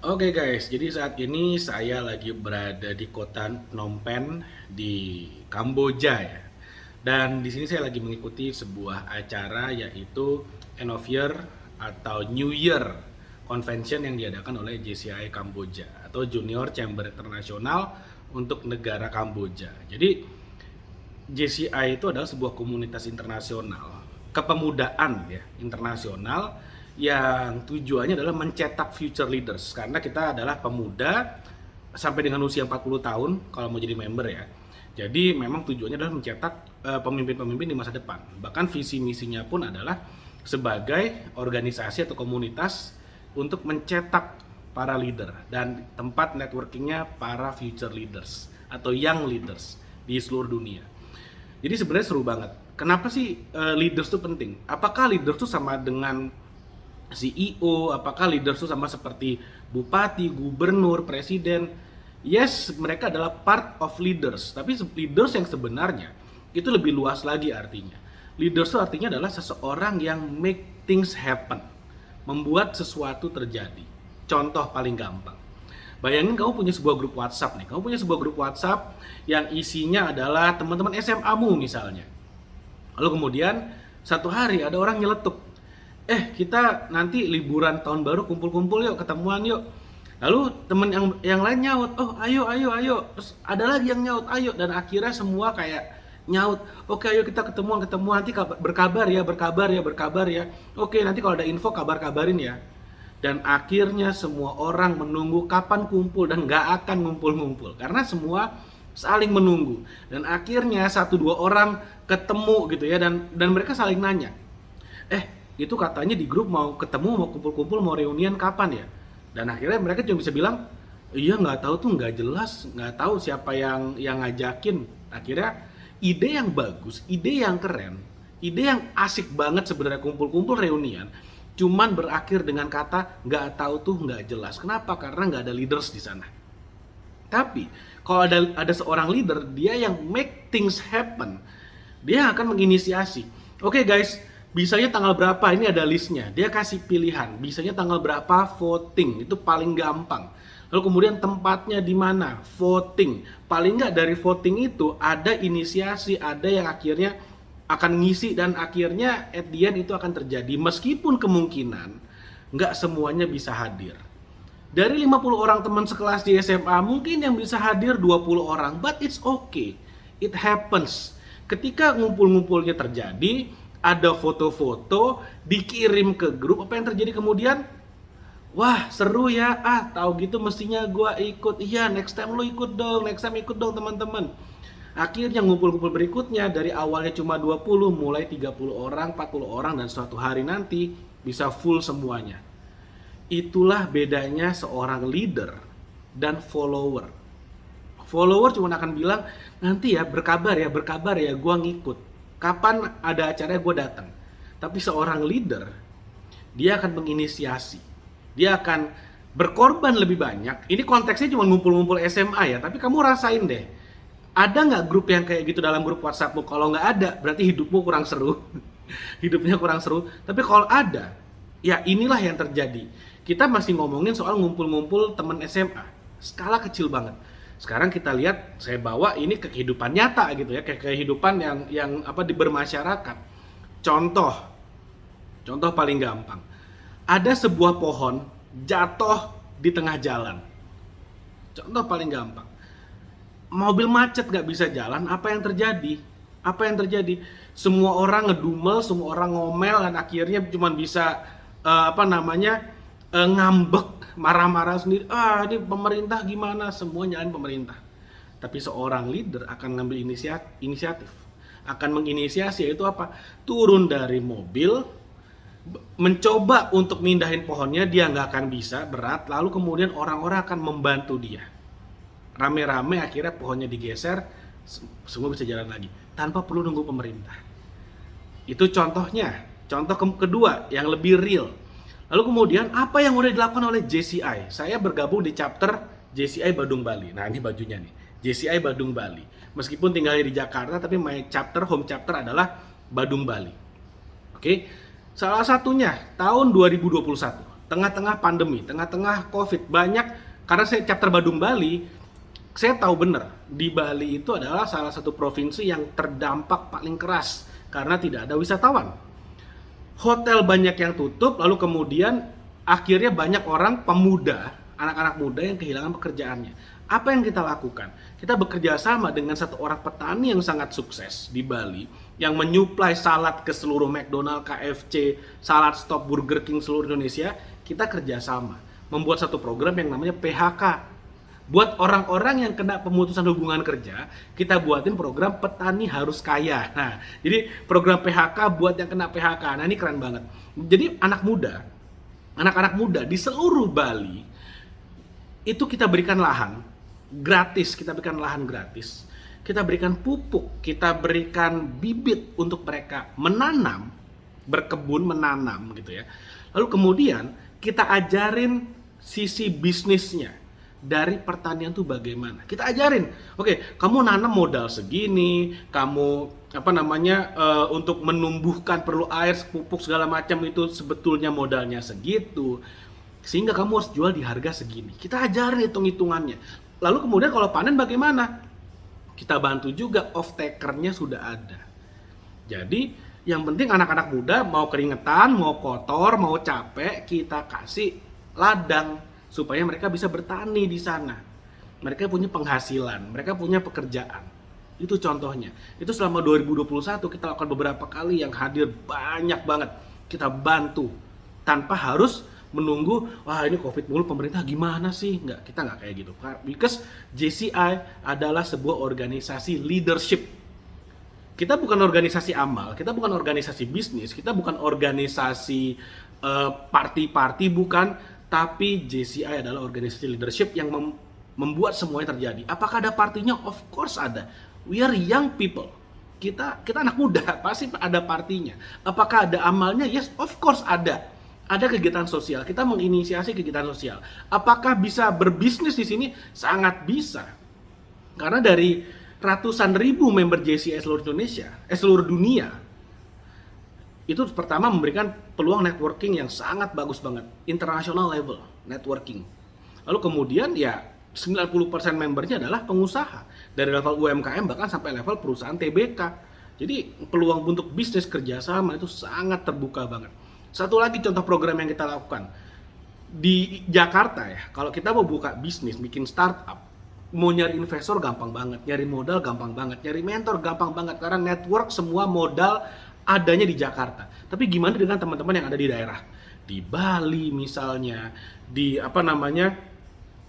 Oke guys, jadi saat ini saya lagi berada di kota Phnom Penh di Kamboja ya. Dan di sini saya lagi mengikuti sebuah acara yaitu End of Year atau New Year Convention yang diadakan oleh JCI Kamboja atau Junior Chamber Internasional untuk negara Kamboja. Jadi JCI itu adalah sebuah komunitas internasional, kepemudaan ya, internasional yang tujuannya adalah mencetak future leaders karena kita adalah pemuda sampai dengan usia 40 tahun kalau mau jadi member ya. Jadi memang tujuannya adalah mencetak pemimpin-pemimpin di masa depan. Bahkan visi misinya pun adalah sebagai organisasi atau komunitas untuk mencetak para leader dan tempat networkingnya para future leaders atau young leaders di seluruh dunia. Jadi sebenarnya seru banget. Kenapa sih leaders itu penting? Apakah leaders itu sama dengan CEO? Apakah leaders itu sama seperti bupati, gubernur, presiden? Yes, mereka adalah part of leaders. Tapi leaders yang sebenarnya itu lebih luas lagi artinya. Leaders itu artinya adalah seseorang yang make things happen, membuat sesuatu terjadi. Contoh paling gampang. Bayangin kamu punya sebuah grup WhatsApp nih. Kamu punya sebuah grup WhatsApp yang isinya adalah teman-teman SMA-mu misalnya. Lalu kemudian satu hari ada orang nyeletuk. Kita nanti liburan tahun baru kumpul-kumpul yuk, ketemuan yuk. Lalu temen yang lain nyaut, oh ayo ayo ayo. Terus ada lagi yang nyaut, ayo. Dan akhirnya semua kayak nyaut, oke ayo kita ketemuan nanti berkabar ya, berkabar ya. Oke, nanti kalau ada info kabarin ya. Dan akhirnya semua orang menunggu kapan kumpul dan nggak akan ngumpul-ngumpul karena semua saling menunggu. Dan akhirnya satu dua orang ketemu gitu ya, dan mereka saling nanya, itu katanya di grup mau ketemu, mau kumpul-kumpul, mau reunian kapan ya. Dan akhirnya mereka cuma bisa bilang, iya nggak tahu tuh, nggak jelas, nggak tahu siapa yang ngajakin. Akhirnya ide yang bagus, ide yang keren, ide yang asik banget sebenarnya kumpul-kumpul reunian, cuman berakhir dengan kata nggak tahu tuh, nggak jelas. Kenapa? Karena nggak ada leaders di sana. Tapi kalau ada seorang leader, dia yang make things happen, dia akan menginisiasi. Oke guys, bisanya tanggal berapa? Ini ada listnya. Dia kasih pilihan. Bisanya tanggal berapa? Voting. Itu paling gampang. Lalu kemudian tempatnya di mana? Voting. Paling nggak dari voting itu ada inisiasi, ada yang akhirnya akan ngisi dan akhirnya at the end itu akan terjadi. Meskipun kemungkinan nggak semuanya bisa hadir. Dari 50 orang teman sekelas di SMA, mungkin yang bisa hadir 20 orang, but it's okay. It happens. Ketika ngumpul-ngumpulnya terjadi, ada foto-foto, dikirim ke grup, apa yang terjadi kemudian? Wah, seru ya. Tahu gitu mestinya gua ikut. Iya, next time lo ikut dong. Next time ikut dong, teman-teman. Akhirnya ngumpul-ngumpul berikutnya dari awalnya cuma 20, mulai 30 orang, 40 orang, dan suatu hari nanti bisa full semuanya. Itulah bedanya seorang leader dan follower. Follower cuma akan bilang, nanti ya berkabar ya, gue ngikut. Kapan ada acaranya gue datang. Tapi seorang leader, dia akan menginisiasi. Dia akan berkorban lebih banyak. Ini konteksnya cuma ngumpul-ngumpul SMA ya, tapi kamu rasain deh. Ada nggak grup yang kayak gitu dalam grup WhatsAppmu? Kalau nggak ada, berarti hidupmu kurang seru. Hidupnya kurang seru. Tapi kalau ada, ya inilah yang terjadi. Kita masih ngomongin soal ngumpul-ngumpul teman SMA. Skala kecil banget. Sekarang kita lihat, saya bawa ini ke kehidupan nyata gitu ya, ke kehidupan yang apa di bermasyarakat. Contoh, contoh paling gampang. Ada sebuah pohon jatuh di tengah jalan. Contoh paling gampang. Mobil macet gak bisa jalan, apa yang terjadi? Apa yang terjadi? Semua orang ngedumel, semua orang ngomel, dan akhirnya cuma bisa ngambek, marah-marah sendiri. Ini pemerintah gimana? Semua nyalain pemerintah. Tapi seorang leader akan ngambil inisiatif, akan menginisiasi, yaitu apa? Turun dari mobil, mencoba untuk mindahin pohonnya, dia nggak akan bisa, berat. Lalu kemudian orang-orang akan membantu dia. Rame-rame akhirnya pohonnya digeser, semua bisa jalan lagi tanpa perlu nunggu pemerintah. Itu contohnya. Contoh kedua yang lebih real. Lalu kemudian apa yang udah dilakukan oleh JCI? Saya bergabung di chapter JCI Badung Bali. Nah, ini bajunya nih. JCI Badung Bali. Meskipun tinggalnya di Jakarta, tapi home chapter adalah Badung Bali. Oke. Salah satunya tahun 2021. tengah-tengah pandemi, tengah-tengah COVID, banyak, karena saya chapter Badung Bali, saya tahu benar di Bali itu adalah salah satu provinsi yang terdampak paling keras karena tidak ada wisatawan. Hotel banyak yang tutup, lalu kemudian akhirnya banyak orang pemuda, anak-anak muda yang kehilangan pekerjaannya. Apa yang kita lakukan? Kita bekerja sama dengan satu orang petani yang sangat sukses di Bali, yang menyuplai salad ke seluruh McDonald, KFC, Salad Stop, Burger King seluruh Indonesia. Kita kerjasama membuat satu program yang namanya PHK. Buat orang-orang yang kena pemutusan hubungan kerja, kita buatin program petani harus kaya. Nah, jadi program PHK buat yang kena PHK. Nah, ini keren banget. Jadi anak-anak muda di seluruh Bali itu kita berikan lahan gratis, kita berikan pupuk, kita berikan bibit untuk mereka menanam, berkebun, menanam gitu ya. Lalu kemudian kita ajarin sisi bisnisnya. Dari pertanian tuh bagaimana? Kita ajarin. Oke, kamu nanam modal segini, kamu untuk menumbuhkan perlu air, pupuk segala macam itu sebetulnya modalnya segitu. Sehingga kamu harus jual di harga segini. Kita ajarin hitung-hitungannya. Lalu kemudian kalau panen bagaimana? Kita bantu juga, off-takernya sudah ada. Jadi yang penting anak-anak muda mau keringetan, mau kotor, mau capek, kita kasih ladang supaya mereka bisa bertani di sana. Mereka punya penghasilan, mereka punya pekerjaan. Itu contohnya. Itu selama 2021 kita lakukan beberapa kali, yang hadir banyak banget. Kita bantu tanpa harus menunggu, wah ini COVID mulu pemerintah gimana sih? Enggak, kita nggak kayak gitu. Because JCI adalah sebuah organisasi leadership. Kita bukan organisasi amal, kita bukan organisasi bisnis, kita bukan organisasi party-party, bukan. Tapi JCI adalah organisasi leadership yang membuat semuanya terjadi. Apakah ada partinya? Of course ada. We are young people. Kita anak muda, pasti ada partinya. Apakah ada amalnya? Yes, of course ada. Ada kegiatan sosial, kita menginisiasi kegiatan sosial. Apakah bisa berbisnis di sini? Sangat bisa. Karena dari ratusan ribu member JCI seluruh dunia, itu pertama memberikan peluang networking yang sangat bagus banget. International level networking. Lalu kemudian ya 90% membernya adalah pengusaha. Dari level UMKM bahkan sampai level perusahaan TBK. Jadi peluang untuk bisnis kerjasama itu sangat terbuka banget. Satu lagi contoh program yang kita lakukan di Jakarta ya, kalau kita mau buka bisnis, bikin startup, mau nyari investor gampang banget, nyari modal gampang banget, nyari mentor gampang banget, karena network semua modal adanya di Jakarta. Tapi gimana dengan teman-teman yang ada di daerah? Di Bali misalnya, di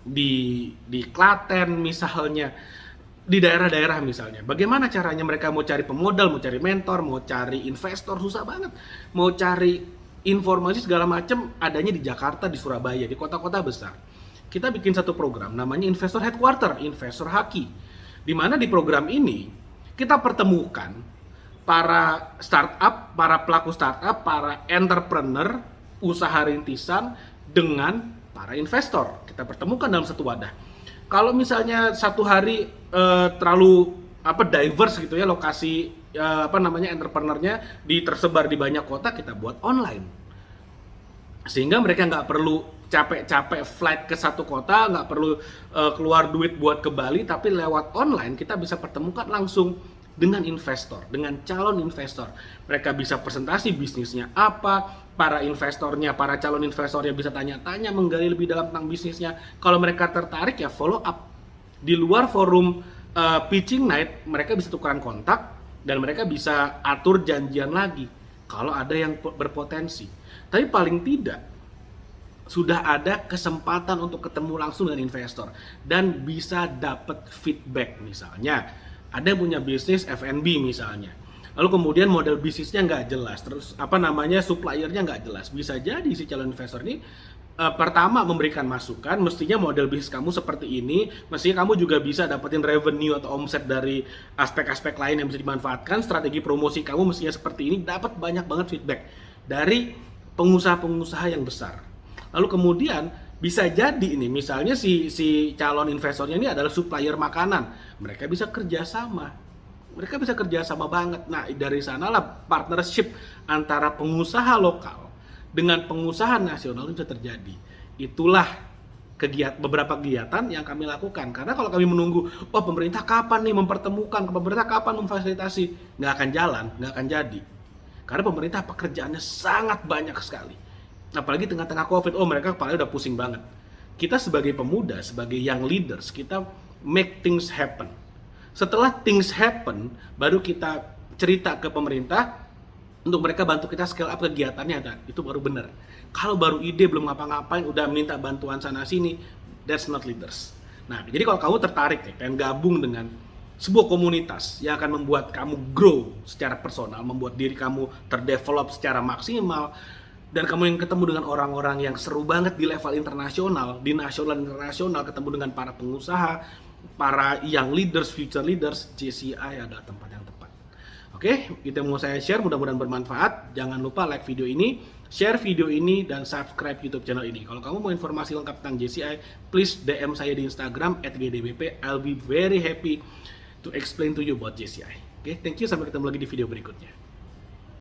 di Klaten misalnya, di daerah-daerah misalnya. Bagaimana caranya mereka mau cari pemodal, mau cari mentor, mau cari investor, susah banget. Mau cari informasi segala macam adanya di Jakarta, di Surabaya, di kota-kota besar. Kita bikin satu program namanya Investor Headquarter, Investor Haki. Di mana di program ini kita pertemukan para startup, para pelaku startup, para entrepreneur, usaha rintisan dengan para investor. Kita pertemukan dalam satu wadah. Kalau misalnya satu hari terlalu diverse gitu ya, lokasi entrepreneurnya tersebar di banyak kota, kita buat online. Sehingga mereka nggak perlu capek-capek flight ke satu kota, nggak perlu keluar duit buat ke Bali, tapi lewat online kita bisa pertemukan langsung dengan investor, dengan calon investor. Mereka bisa presentasi bisnisnya apa, para investornya, para calon investornya bisa tanya-tanya, menggali lebih dalam tentang bisnisnya. Kalau mereka tertarik ya follow up. Di luar forum pitching night, mereka bisa tukeran kontak dan mereka bisa atur janjian lagi kalau ada yang berpotensi. Tapi paling tidak sudah ada kesempatan untuk ketemu langsung dengan investor dan bisa dapat feedback. Misalnya ada yang punya bisnis F&B misalnya, lalu kemudian model bisnisnya nggak jelas, terus suppliernya nggak jelas. Bisa jadi si calon investor ini pertama memberikan masukan, mestinya model bisnis kamu seperti ini, mestinya kamu juga bisa dapetin revenue atau omset dari aspek-aspek lain yang bisa dimanfaatkan, strategi promosi kamu mestinya seperti ini. Dapat banyak banget feedback dari pengusaha-pengusaha yang besar. Lalu kemudian bisa jadi ini, misalnya si calon investornya ini adalah supplier makanan, mereka bisa kerjasama banget. Nah, dari sanalah partnership antara pengusaha lokal dengan pengusaha nasional itu bisa terjadi. Itulah beberapa kegiatan yang kami lakukan. Karena kalau kami menunggu, oh pemerintah kapan nih mempertemukan, pemerintah kapan memfasilitasi, nggak akan jalan, nggak akan jadi. Karena pemerintah pekerjaannya sangat banyak sekali. Apalagi tengah-tengah COVID, oh mereka kepalanya udah pusing banget. Kita sebagai pemuda, sebagai young leaders, kita make things happen. Setelah things happen, baru kita cerita ke pemerintah untuk mereka bantu kita scale up kegiatannya, dan itu baru benar. Kalau baru ide belum ngapa-ngapain udah minta bantuan sana sini, that's not leaders. Nah, jadi kalau kamu tertarik ya, pengen gabung dengan sebuah komunitas yang akan membuat kamu grow secara personal, membuat diri kamu terdevelop secara maksimal, dan kamu yang ketemu dengan orang-orang yang seru banget di level internasional, di nasional dan internasional, ketemu dengan para pengusaha, para young leaders, future leaders, JCI adalah tempat yang tepat. Oke, itu yang mau saya share, mudah-mudahan bermanfaat. Jangan lupa like video ini, share video ini, dan subscribe YouTube channel ini. Kalau kamu mau informasi lengkap tentang JCI, please DM saya di Instagram @gdbp. I'll be very happy to explain to you about JCI. Oke, thank you, sampai ketemu lagi di video berikutnya.